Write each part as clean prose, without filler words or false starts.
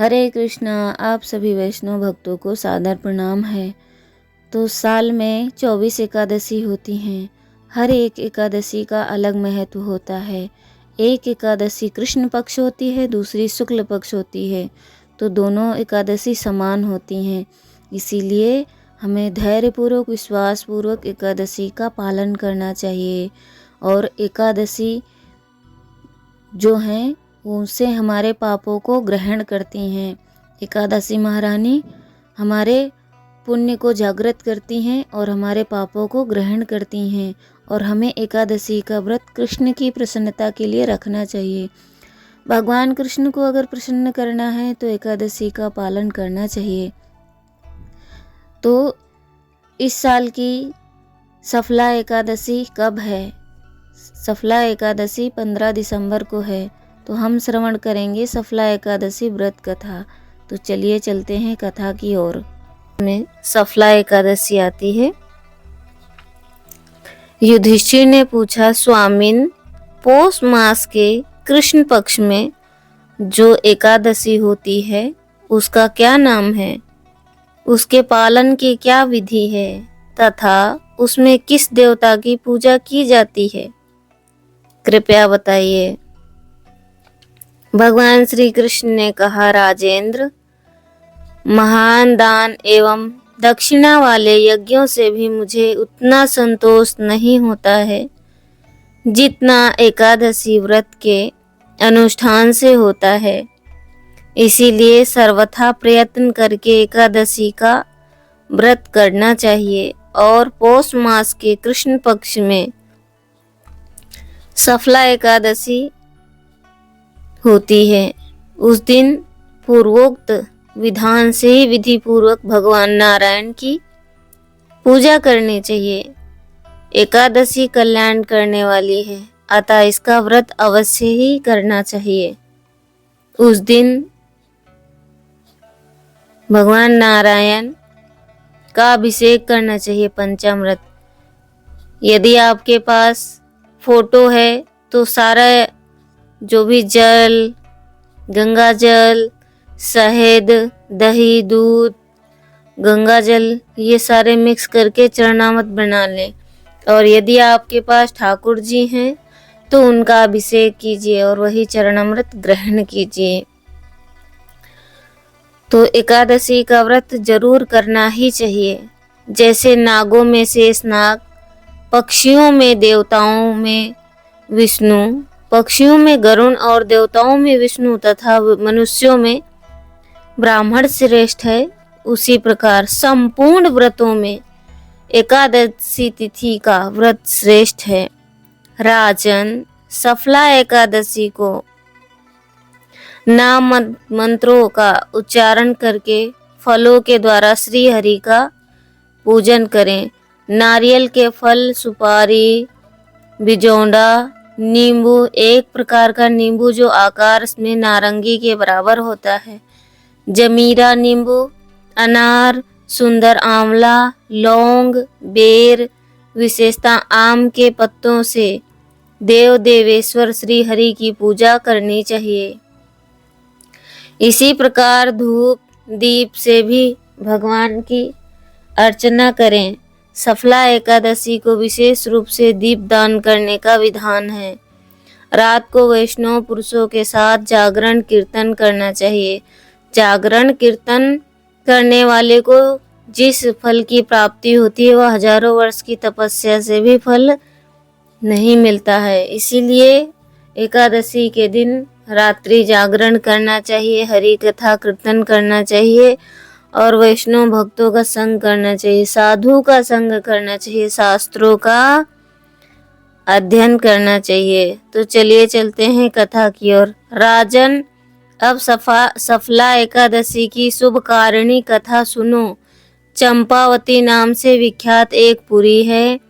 हरे कृष्णा। आप सभी वैष्णव भक्तों को सादर प्रणाम है। तो साल में 24 एकादशी होती हैं। हर एक एकादशी का अलग महत्व होता है। एक एकादशी कृष्ण पक्ष होती है, दूसरी शुक्ल पक्ष होती है, तो दोनों एकादशी समान होती हैं। इसीलिए हमें धैर्यपूर्वक विश्वासपूर्वक एकादशी का पालन करना चाहिए। और एकादशी जो हैं उनसे हमारे पापों को ग्रहण करती हैं। एकादशी महारानी हमारे पुण्य को जागृत करती हैं और हमारे पापों को ग्रहण करती हैं। और हमें एकादशी का व्रत कृष्ण की प्रसन्नता के लिए रखना चाहिए। भगवान कृष्ण को अगर प्रसन्न करना है तो एकादशी का पालन करना चाहिए। तो इस साल की सफला एकादशी कब है? सफला एकादशी 15 दिसंबर को है। तो हम श्रवण करेंगे सफला एकादशी व्रत कथा। तो चलिए चलते हैं कथा की ओर। में सफला एकादशी आती है। युधिष्ठिर ने पूछा, स्वामिन, पौष मास के कृष्ण पक्ष में जो एकादशी होती है उसका क्या नाम है? उसके पालन की क्या विधि है तथा उसमें किस देवता की पूजा की जाती है? कृपया बताइए। भगवान श्री कृष्ण ने कहा, राजेंद्र, महान दान एवं दक्षिणा वाले यज्ञों से भी मुझे उतना संतोष नहीं होता है जितना एकादशी व्रत के अनुष्ठान से होता है। इसीलिए सर्वथा प्रयत्न करके एकादशी का व्रत करना चाहिए। और पौष मास के कृष्ण पक्ष में सफला एकादशी होती है। उस दिन पूर्वोक्त विधान से ही विधि पूर्वक भगवान नारायण की पूजा करनी चाहिए। एकादशी कल्याण करने वाली है, अतः इसका व्रत अवश्य ही करना चाहिए। उस दिन भगवान नारायण का अभिषेक करना चाहिए पंचामृत। यदि आपके पास फोटो है तो सारा जो भी जल, गंगा जल, शहद, दही, दूध, गंगा जल, ये सारे मिक्स करके चरणामृत बना लें। और यदि आपके पास ठाकुर जी हैं तो उनका अभिषेक कीजिए और वही चरणामृत ग्रहण कीजिए। तो एकादशी का व्रत जरूर करना ही चाहिए। जैसे नागों में शेष नाग, पक्षियों में देवताओं में विष्णु, पक्षियों में गरुण और देवताओं में विष्णु तथा मनुष्यों में ब्राह्मण श्रेष्ठ है, उसी प्रकार संपूर्ण व्रतों में एकादशी तिथि का व्रत श्रेष्ठ है। राजन, सफला एकादशी को नाम मंत्रों का उच्चारण करके फलों के द्वारा श्री हरि का पूजन करें। नारियल के फल, सुपारी, बिजोंडा, नींबू, एक प्रकार का नींबू जो आकार में नारंगी के बराबर होता है, जमीरा नींबू, अनार, सुंदर आंवला, लौंग, बेर, विशेषता आम के पत्तों से देव देवेश्वर श्री हरि की पूजा करनी चाहिए। इसी प्रकार धूप दीप से भी भगवान की अर्चना करें। सफला एकादशी को विशेष रूप से दीप दान करने का विधान है। रात को वैष्णव पुरुषों के साथ जागरण कीर्तन करना चाहिए। जागरण कीर्तन करने वाले को जिस फल की प्राप्ति होती है वह हजारों वर्ष की तपस्या से भी फल नहीं मिलता है। इसीलिए एकादशी के दिन रात्रि जागरण करना चाहिए, हरि कथा कीर्तन करना चाहिए और वैष्णव भक्तों का संग करना चाहिए, साधु का संग करना चाहिए, शास्त्रों का अध्ययन करना चाहिए। तो चलिए चलते हैं कथा की ओर। राजन, अब सफला एकादशी की शुभ कारिणी कथा सुनो। चंपावती नाम से विख्यात एक पुरी है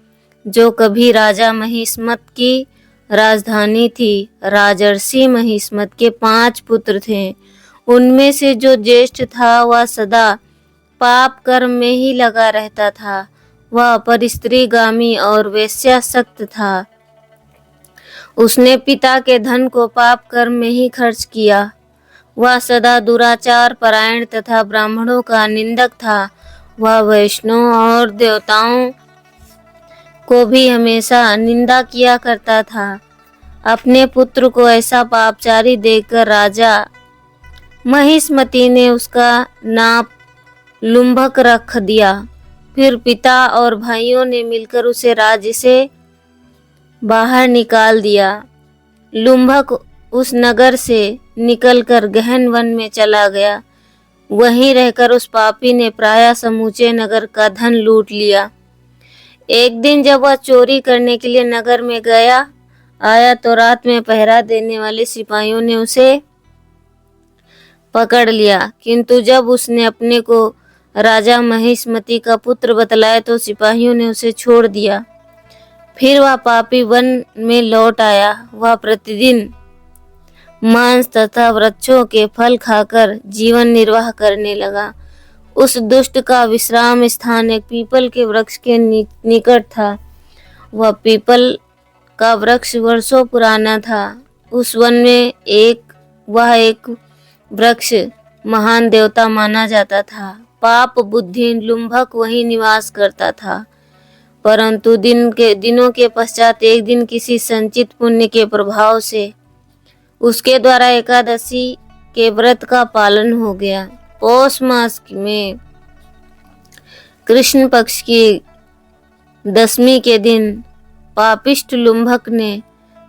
जो कभी राजा महिष्मत की राजधानी थी। राजर्षि महिष्मत के 5 पुत्र थे। उनमें से जो ज्येष्ठ था वह सदा पाप कर्म में ही लगा रहता था। वह परिस्त्रीगामी और वेश्यासक्त था। उसने पिता के धन को पाप कर्म में ही खर्च किया। वह सदा दुराचार परायण तथा ब्राह्मणों का निंदक था। वह वैष्णव और देवताओं को भी हमेशा निंदा किया करता था। अपने पुत्र को ऐसा पापचारी देखकर राजा महिष्मति ने उसका नाम लुम्भक रख दिया। फिर पिता और भाइयों ने मिलकर उसे राज्य से बाहर निकाल दिया। लुम्भक उस नगर से निकलकर गहन वन में चला गया। वहीं रहकर उस पापी ने प्रायः समूचे नगर का धन लूट लिया। एक दिन जब वह चोरी करने के लिए नगर में आया तो रात में पहरा देने वाले सिपाहियों ने उसे पकड़ लिया, किंतु जब उसने अपने को राजा महिष्मति का पुत्र बतलाया तो सिपाहियों ने उसे छोड़ दिया। फिर वह पापी वन में लौट आया। वह प्रतिदिन मांस तथा वृक्षों के फल खाकर जीवन निर्वाह करने लगा। उस दुष्ट का विश्राम स्थान एक पीपल के वृक्ष के निकट था। वह पीपल का वृक्ष वर्षों पुराना था। उस वन में वह एक वृक्ष महान देवता माना जाता था। पाप बुद्धिहीन लुम्भक वहीं निवास करता था। परंतु दिनों के पश्चात एक दिन किसी संचित पुण्य के प्रभाव से उसके द्वारा एकादशी के व्रत का पालन हो गया। पौष मास में कृष्ण पक्ष की 10वीं के दिन पापिष्ट लुम्भक ने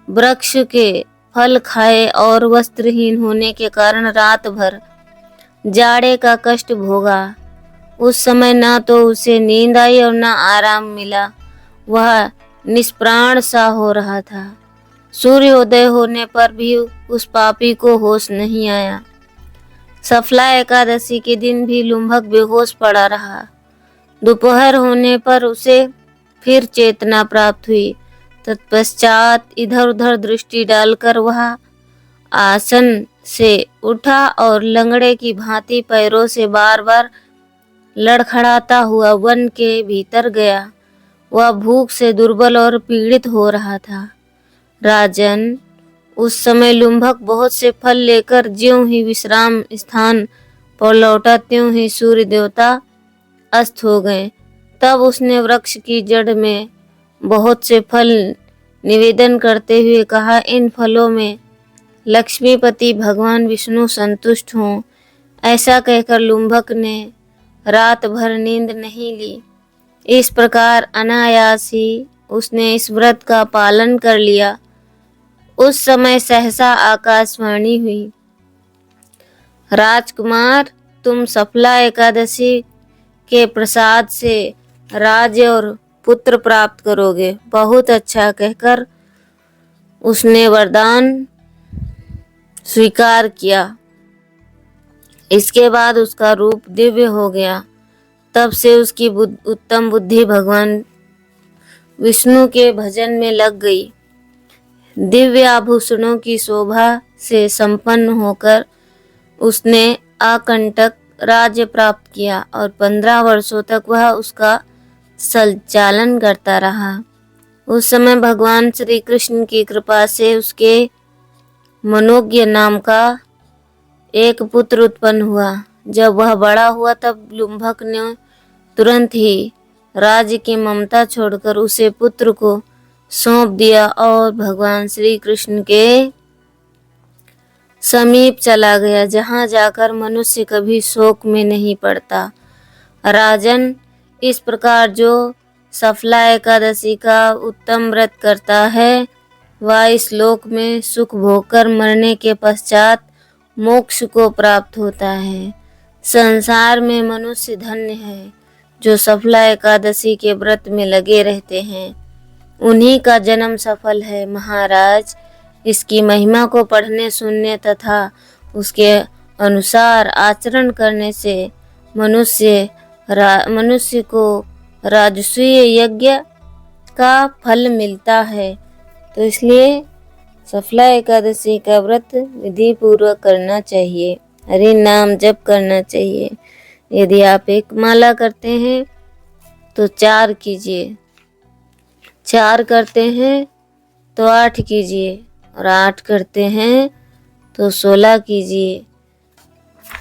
वृक्ष के फल खाए और वस्त्रहीन होने के कारण रात भर जाड़े का कष्ट भोगा। उस समय ना तो उसे नींद आई और ना आराम मिला। वह निष्प्राण सा हो रहा था। सूर्योदय होने पर भी उस पापी को होश नहीं आया। सफला एकादशी के दिन भी लुम्भक बेहोश पड़ा रहा। दोपहर होने पर उसे फिर चेतना प्राप्त हुई। तत्पश्चात इधर उधर दृष्टि डालकर वह आसन से उठा और लंगड़े की भांति पैरों से बार बार लड़खड़ाता हुआ वन के भीतर गया। वह भूख से दुर्बल और पीड़ित हो रहा था। राजन, उस समय लुम्भक बहुत से फल लेकर ज्यों ही विश्राम स्थान पर लौटा त्यों ही सूर्य देवता अस्त हो गए। तब उसने वृक्ष की जड़ में बहुत से फल निवेदन करते हुए कहा, इन फलों में लक्ष्मीपति भगवान विष्णु संतुष्ट हों। ऐसा कहकर लुम्भक ने रात भर नींद नहीं ली। इस प्रकार अनायास ही उसने इस व्रत का पालन कर लिया। उस समय सहसा आकाशवाणी हुई, राजकुमार, तुम सफला एकादशी के प्रसाद से राज्य और पुत्र प्राप्त करोगे। बहुत अच्छा कहकर उसने वरदान स्वीकार किया। इसके बाद उसका रूप दिव्य हो गया। तब से उसकी उत्तम बुद्धि भगवान विष्णु के भजन में लग गई। दिव्य आभूषणों की शोभा से संपन्न होकर उसने आकंटक राज्य प्राप्त किया और 15 वर्षों तक वह उसका संचालन करता रहा। उस समय भगवान श्री कृष्ण की कृपा से उसके मनोज्ञ नाम का एक पुत्र उत्पन्न हुआ। जब वह बड़ा हुआ तब लुम्भक ने तुरंत ही राज्य की ममता छोड़कर उसे पुत्र को सौंप दिया और भगवान श्री कृष्ण के समीप चला गया, जहाँ जाकर मनुष्य कभी शोक में नहीं पड़ता। राजन, इस प्रकार जो सफला एकादशी का उत्तम व्रत करता है वह इस लोक में सुख भोगकर मरने के पश्चात मोक्ष को प्राप्त होता है। संसार में मनुष्य धन्य है जो सफला एकादशी के व्रत में लगे रहते हैं। उन्हीं का जन्म सफल है। महाराज, इसकी महिमा को पढ़ने सुनने तथा उसके अनुसार आचरण करने से मनुष्य को राजसूय यज्ञ का फल मिलता है। तो इसलिए सफला एकादशी का व्रत विधि पूर्वक करना चाहिए। हरि नाम जप करना चाहिए। यदि आप एक माला करते हैं तो 4 कीजिए, 4 करते हैं तो 8 कीजिए और 8 करते हैं तो 16 कीजिए।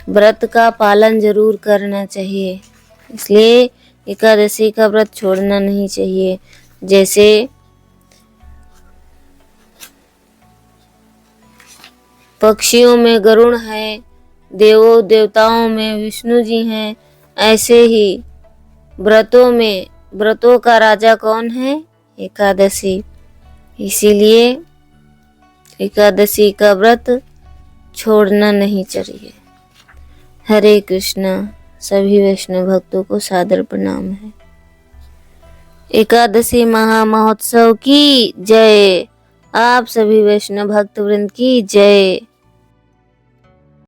व्रत का पालन जरूर करना चाहिए, इसलिए एकादशी का व्रत छोड़ना नहीं चाहिए। जैसे पक्षियों में गरुड़ है, देवों देवताओं में विष्णु जी हैं, ऐसे ही व्रतों का राजा कौन है? एकादशी। इसीलिए एकादशी का व्रत छोड़ना नहीं चाहिए। हरे कृष्णा। सभी वैष्णव भक्तों को सादर प्रणाम है। एकादशी महामहोत्सव की जय। आप सभी वैष्णव भक्त वृंद की जय।